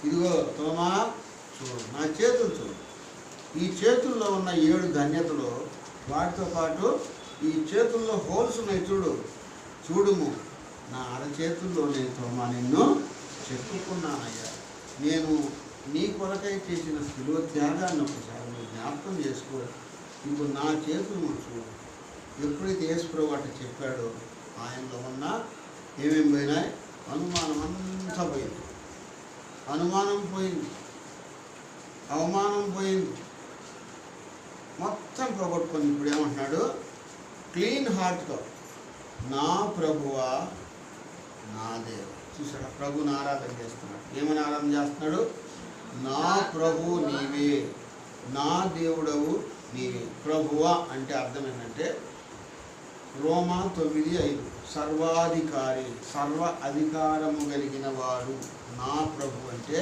ఇదిగో తోమా, చూడు నా చేతులు చూడు. ఈ చేతుల్లో ఉన్న 7 ధన్యతలు, వాటితో పాటు ఈ చేతుల్లో హోల్స్ ఉన్నాయి. చూడుము, నా అరచేతుల్లో నేను తోమా నిన్ను చెప్పుకున్నానయ్యా. నేను నీ కొరకై చేసిన శిలువ త్యాగాన్ని ఒకసారి నువ్వు జ్ఞాపకం చేసుకో. ఇప్పుడు నా చేతులు చూడు. ఎప్పుడైతే యేసు ప్రభు అట్లా చెప్పాడో, ఆయనలో ఉన్న ఏమేమి పోయినాయి? అనుమానం అంతా పోయింది, అనుమానం పోయింది, అవమానం పోయింది, మొత్తం పోగొట్టుకొని ఇప్పుడు ఏమంటున్నాడు? క్లీన్ హార్ట్తో, నా ప్రభువా నా దేవ. చూసారా? ప్రభుని ఆరాధన చేస్తున్నాడు. ఏమని ఆరాధన చేస్తున్నాడు? నా ప్రభు నీవే, నా దేవుడవు నీవే. ప్రభువా అంటే అర్థం ఏంటంటే, రోమా 9:5 సర్వాధికారి, సర్వ అధికారము కలిగిన వాడు. నా ప్రభు అంటే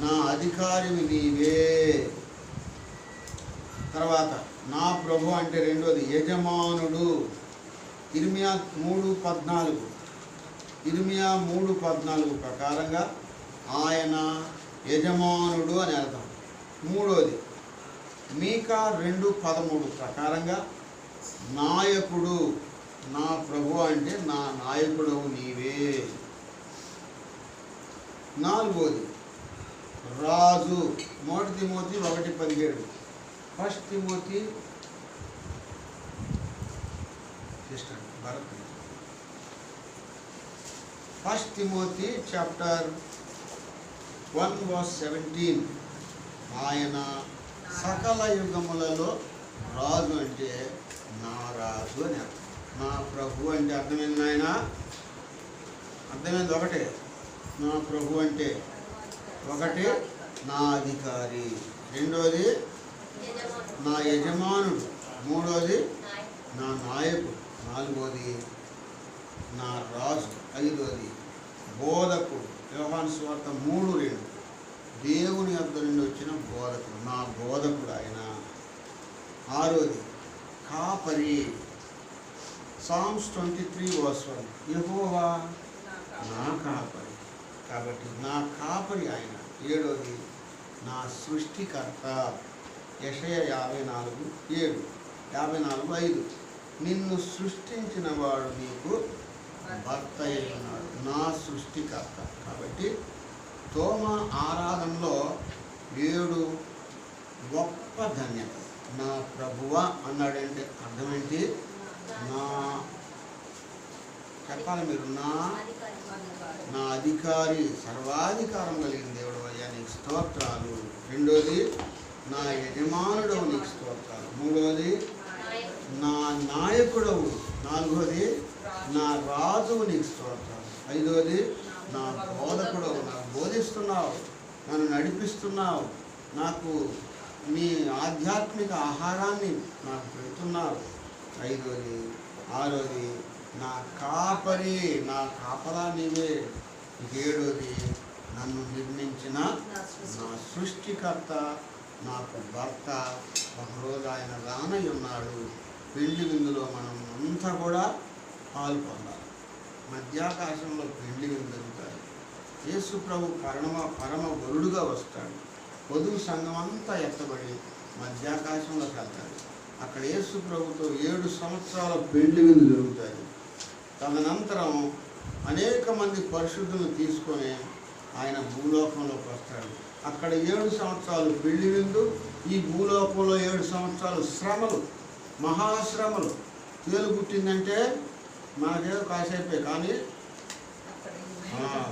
నా అధికారివి నీవే. తర్వాత నా ప్రభు అంటే రెండోది యజమానుడు. ఇర్మియా 3:14 ప్రకారంగా ఆయన యజమానుడు అని అర్థం. మూడోది మీకా 2:13 ప్రకారంగా నాయకుడు. నా ప్రభు అంటే నా నాయకుడవు నీవే. నాలుగోది రాజు. 1 Timothy 1:17 1 Timothy Bharat 1 Timothy chapter 1:17 ఆయన సకల యుగములలో రాజు అంటే నా రాజు అని అర్థం. నా ప్రభు అంటే అర్థమైంది ఆయన, అర్థమైంది ఒకటే. నా ప్రభు అంటే ఒకటి నా అధికారి, రెండోది నా యజమానుడు, మూడోది నా నాయకుడు, నాలుగోది నా రాజు, ఐదోది బోధకుడు. యోహాను సువార్త 3:2 దేవుని యొద్ద నుండి వచ్చిన బోధకుడు, నా బోధకుడు ఆయన. ఆరోది కాపరి. సామ్స్ 23:1 యెహోవా నా కాపరి. కాబట్టి నా కాపరి ఆయన. ఏడోది నా సృష్టికర్త. యెషయా 54:7 54:5 నిన్ను సృష్టించిన వాడు నీకు భర్త అయినాడు, నా సృష్టికర్త. కాబట్టి తోమా ఆరాధనలో 7 గొప్ప ధన్యత. నా ప్రభువా అన్నాడంటే అర్థం ఏంటి? నా చెప్పాలి మీరు, నా అధికారి, సర్వాధికారం కలిగిన దేవుడు అయ్యా నీకు స్తోత్రాలు. రెండోది నా యజమానుడవు నీకు స్తోత్రాలు. మూడవది నా నాయకుడవు. నాలుగోది నా రాజువు నీకు స్తోత్రాలు. ఐదవది నా బోధకుడవు. నాకు బోధిస్తున్నావు, నన్ను నడిపిస్తున్నావు, నాకు నీ ఆధ్యాత్మిక ఆహారాన్ని నాకు పెడుతున్నావు. ఐదవది ఆరోది నా కాపరి, నా కాపలా నీవే. ఏడోది నన్ను నిర్మించిన నా సృష్టికర్త, నాకు భర్త. ఒకరోజు ఆయన రానై ఉన్నాడు. పెళ్లి విందులో మనం అంతా కూడా పాల్పొందాలి. మధ్యాకాశంలో పెళ్లి విందు జరుగుతాయి. యేసు ప్రభు పరమ వరుడుగా వస్తాడు. వధువు సంఘం అంతా ఎత్తబడి మధ్యాకాశంలోకి వెళ్తాడు. అక్కడ యేసు ప్రభుతో 7 సంవత్సరాల పెళ్లి విందు జరుగుతాయి. తదనంతరం అనేక మంది పరిశుద్ధులను తీసుకొని ఆయన భూలోకంలోకి వస్తాడు. అక్కడ 7 సంవత్సరాలు పెళ్లి విందు, ఈ భూలోకంలో 7 సంవత్సరాలు శ్రమలు, మహాశ్రమలు. తేలు పుట్టిందంటే మనకేదో కాసేపే, కానీ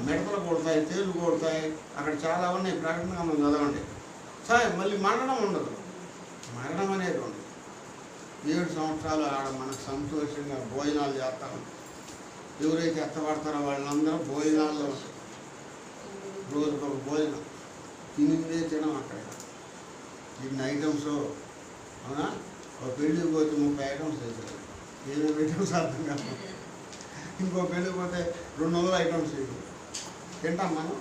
మిడతలు కొడతాయి, తేలు కొడతాయి. అక్కడ చాలా ఉన్నాయి. ప్రకటనగా మనం చదవండి. సరే, మళ్ళీ మరణం ఉండదు. మరణం అనేది ఉండదు. 7 సంవత్సరాలు ఆడ మనకు సంతోషంగా భోజనాలు చేస్తాం. ఎవరైతే ఎత్తపడతారో వాళ్ళందరూ భోజనాల్లో రోజుకు ఒక భోజనం తినిందే తినం. అక్కడ ఇన్ని ఐటమ్స్, అవునా? ఒక పెళ్ళికి పోతే 30 ఐటమ్స్ చేశారు. ఏమేమి ఐటమ్స్ అర్థం కాదు. ఇంకో పెళ్ళికి పోతే 200 ఐటమ్స్ ఇది తింటాం మనం.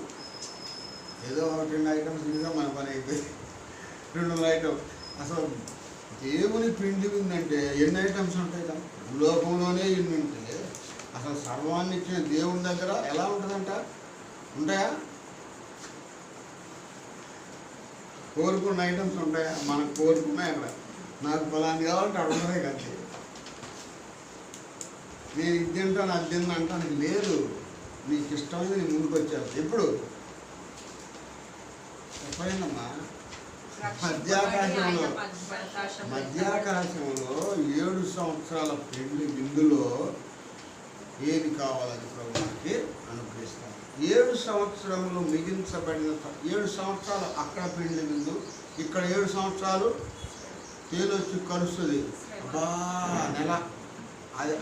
ఏదో 2 ఐటమ్స్ ఇదిగా మన పని అయిపోయింది. 200 ఐటమ్స్. అసలు దేవుని పిండి ఉందంటే ఎన్ని ఐటమ్స్ ఉంటాయి కదా. లోకంలోనే ఇన్ని ఉంటే అసలు సర్వాన్ని ఇచ్చిన దేవుని దగ్గర ఎలా ఉంటుందంట? ఉంటాయా? కోరుకున్న ఐటమ్స్ ఉంటాయా? మనకు కోరుకున్నాయి. అక్కడ నాకు ఫలాన్ని కావాలంటే అక్కడ ఉండదే కదా. నేను ఇది తింటాను, అది తిన్నా అంటానికి లేదు. నీకు ఇష్టమైంది నీ ముందుకు వచ్చావు. ఎప్పుడు చెప్పలేదమ్మా. మధ్యాకాశంలో 7 సంవత్సరాల పెళ్లి విందులో ఏది కావాలని ప్రభువుకి అనుగ్రహిస్తాను. 7 సంవత్సరములు మిగించబడిన 7 సంవత్సరాలు అక్కడ పెళ్లి విందు, ఇక్కడ 7 సంవత్సరాలు తేలొచ్చి కలుస్తుంది. అబ్బా నెల అది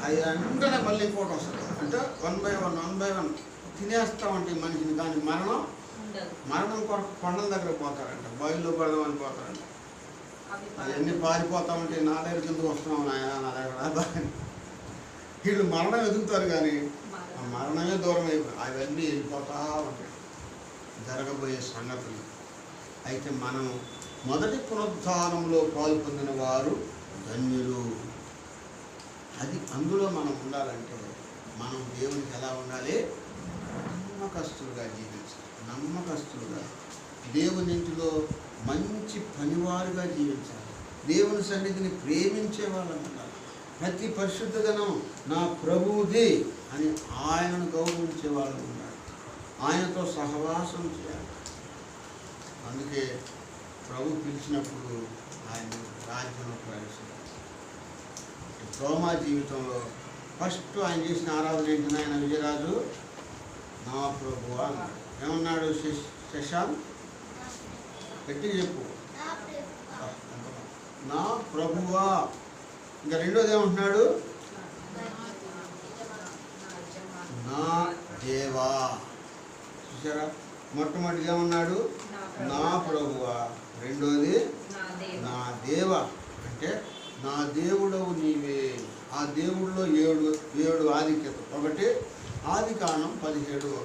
వెంటనే మళ్ళీ ఇంకోటి వస్తుంది. అంటే 1 by 1 తినేస్తామంటే మనిషిని. కానీ మరణం కొరకు కొండల దగ్గర పోతారంట, బావిలో పడదామని పోతారంట. అవన్నీ పారిపోతామంటే నా దగ్గర కిందకు వస్తున్నాం నాయన, నా దగ్గర. వీళ్ళు మరణం ఎదుగుతారు కానీ ఆ మరణమే దూరం అయిపోయి అవన్నీ వెళ్ళిపోతా ఉంటాయి జరగబోయే సంగతులు. అయితే మనం మొదటి పునరుద్ధానంలో పాల్పొందిన వారు ధన్యులు. అది అందులో మనం ఉండాలంటే మనం దేవునికి ఎలా ఉండాలి? నమ్మకస్తులుగా జీవించాలి. నమ్మకస్తులుగా దేవుని ఇంటిలో మంచి పనివారుగా జీవించాలి. దేవుని సన్నిధిని ప్రేమించే వాళ్ళని ఉండాలి. ప్రతి పరిశుద్ధ దినం నా ప్రభువుది అని ఆయనను గౌరవించే వాళ్ళని ఉండాలి. ఆయనతో సహవాసం చేయాలి. అందుకే ప్రభు పిలిచినప్పుడు ఆయన రాజ్యంలో ప్రవేశించారు. తోమా జీవితంలో ఫస్ట్ ఆయన చేసిన ఆరాధన ఏంటంటే, ఆయన విజయరాజు నా ప్రభువా అన్నాడు. ఏమన్నాడు? శశాంత్ గట్టిగా చెప్పు, నా ప్రభువా. ఇంకా రెండోది ఏమంటున్నాడు? నా దేవా. చూసారా? మొట్టమొదటిగా ఏమన్నాడు? నా ప్రభువా. రెండోది నా దేవా. అంటే నా దేవుడవు నీవే. ఆ దేవుడిలో 7 ఆధిక్యత. ఒకటి ఆదికాండం 17.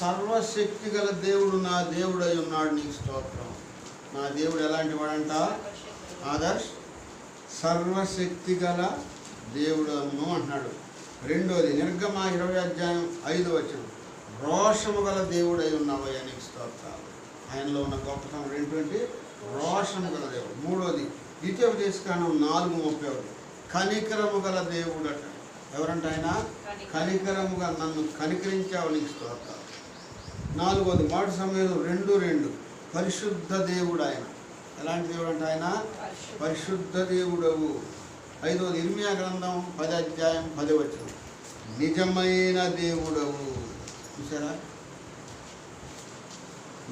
సర్వశక్తి గల దేవుడు నా దేవుడై ఉన్నాడు, నీకు స్తోత్రం. నా దేవుడు ఎలాంటి వాడంట? ఆదర్శ్ సర్వశక్తి గల దేవుడను అంటున్నాడు. రెండోది నిర్గమ 20:5 రోషము గల దేవుడై ఉన్నావయ్యా, నీకు స్తోత్రాలు. ఆయనలో ఉన్న గొప్పతనం ఏంటంటే రోషము గల దేవుడు. మూడోది ద్వితీయోపదేశకాండం 4:31 కనికరము గల దేవుడు అట. ఎవరంటే ఆయన కనికరముగా నన్ను కనికరించావు, నీకు స్తోత్రాలు. నాలుగోది 1 సమూయేలు 2:2 పరిశుద్ధ దేవుడు. ఆయన ఎలాంటి దేవుడు అంటే ఆయన పరిశుద్ధ దేవుడవు. 5వది ఇర్మియా గ్రంథం 10:10 నిజమైన దేవుడవు. చూసారా?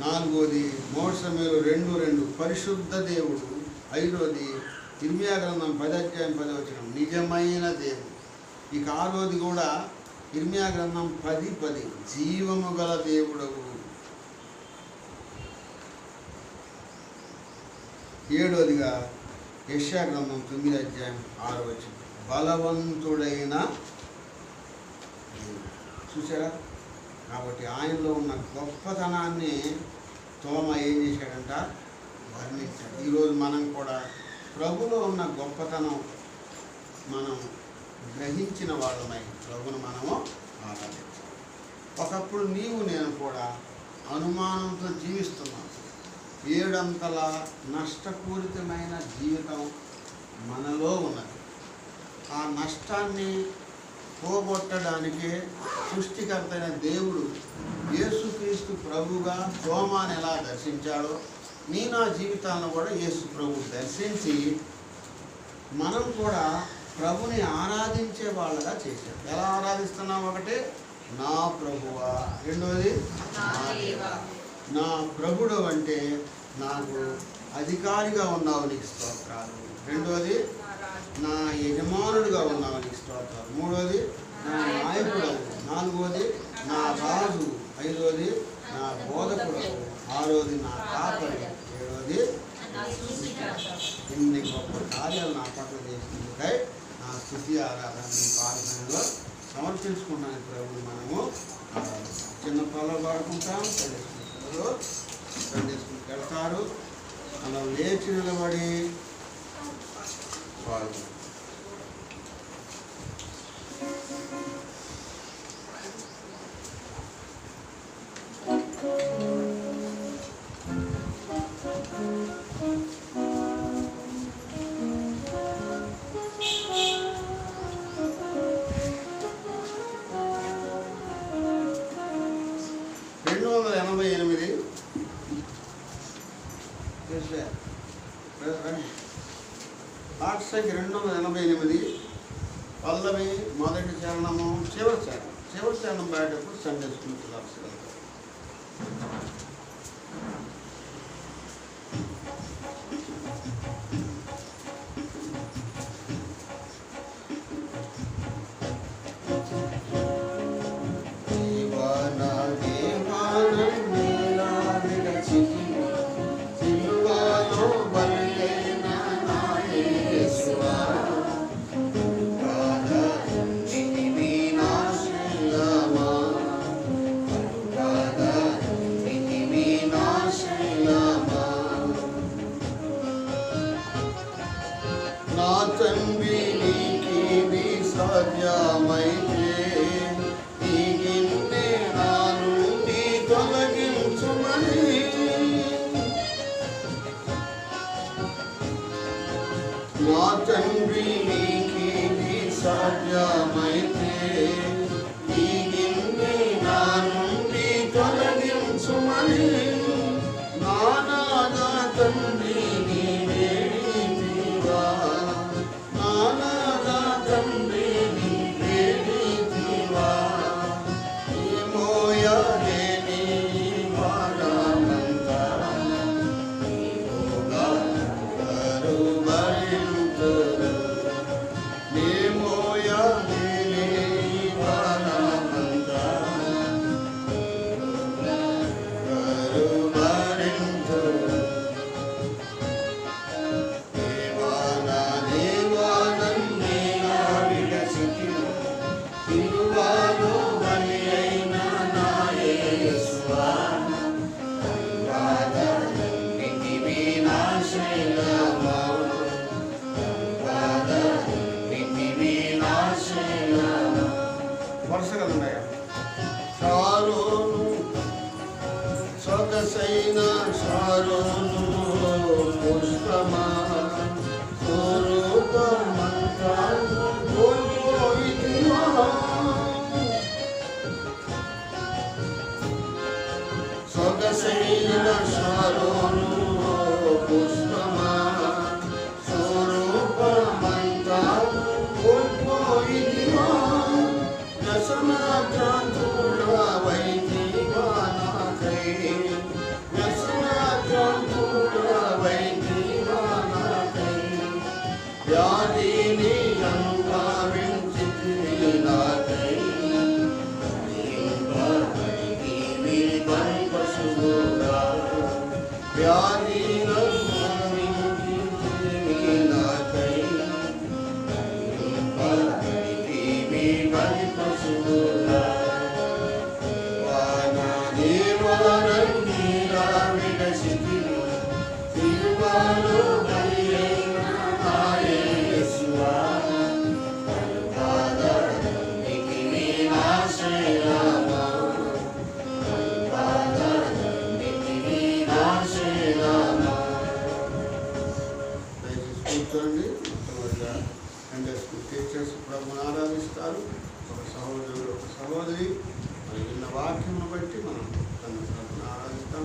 నాలుగోది 3 సమూయేలు 2:2 పరిశుద్ధ దేవుడు. 5వది ఇర్మియా గ్రంథం 10:10 నిజమైన దేవుడు. ఇక 6వది కూడా ఇర్మియా గ్రంథం 10:10 జీవము గల దేవుడవు. 7వదిగా యెషయా గ్రంథం 9:6 బలవంతుడైన దేవుడు. చూసారా? కాబట్టి ఆయనలో ఉన్న గొప్పతనాన్ని తోమ ఏం చేశాడంట? వర్ణించాడు. ఈరోజు మనం కూడా ప్రభులో ఉన్న గొప్పతనం మనం గ్రహించిన వాళ్ళమై ప్రభును మనము ఆరాధించాలి. ఒకప్పుడు నీవు నేను కూడా అనుమానంతో జీవిస్తున్నాం. 7 అంతల నష్టపూరితమైన జీవితం మనలో ఉన్నది. ఆ నష్టాన్ని పోగొట్టడానికి సృష్టికర్త అయిన దేవుడు యేసుక్రీస్తు ప్రభుగా తోమాను ఎలా దర్శించాడో నా జీవితాలను కూడా యేసు ప్రభు దర్శించి మనం కూడా ప్రభుని ఆరాధించే వాళ్ళగా చేశాడు. ఎలా ఆరాధిస్తున్నాం? ఒకటి నా ప్రభువా, రెండోది నా ప్రభుడు అంటే నాకు అధికారిగా ఉన్నావు నీకు స్తోత్రాలు, రెండోది నా యజమానుడిగా ఉన్నావు నీకు స్తోత్రాలు, మూడోది నా నాయకుడు, నాలుగోది నా రాజు, ఐదోది నా బోధకుడు, ఆరోది నా కాపరి, ఏడోది ఇన్ని గొప్ప కార్యాలు నా పట్ల చేసినందుకై నా స్తుతి ఆరాధన మీ పాదసంలో సమర్పించుకున్నాను ప్రభుని మనము చిన్న పిల్లలు పడుకుంటాం, పిల్లలు తీసుకుని వెళ్తారు. అలా లేచి నిలబడి పాల్గొంటారు. పాఠశాలకి 288 పల్లవి మొదటి చరణము చివరి చరణం బయటప్పుడు సండే స్కూల్ క్లాస్ వెళ్తారు. Sharon, Pushpama వ్యాధిని అనుభవించితివి నాకై పశువుగా వ్యాధిని అనుభవించితివి నాకై పశువుగా వానా దేవానంది రావిడసితివి తిరువాలో కూర్చోండి. మొట్టమొదటిగా సండే స్కూల్ టీచర్స్ ప్రభుని ఆరాధిస్తారు. ఒక సహోదరుడు ఒక సహోదరి మరి విన్న వాక్యమును బట్టి మనం ప్రభుని ఆరాధిస్తాం.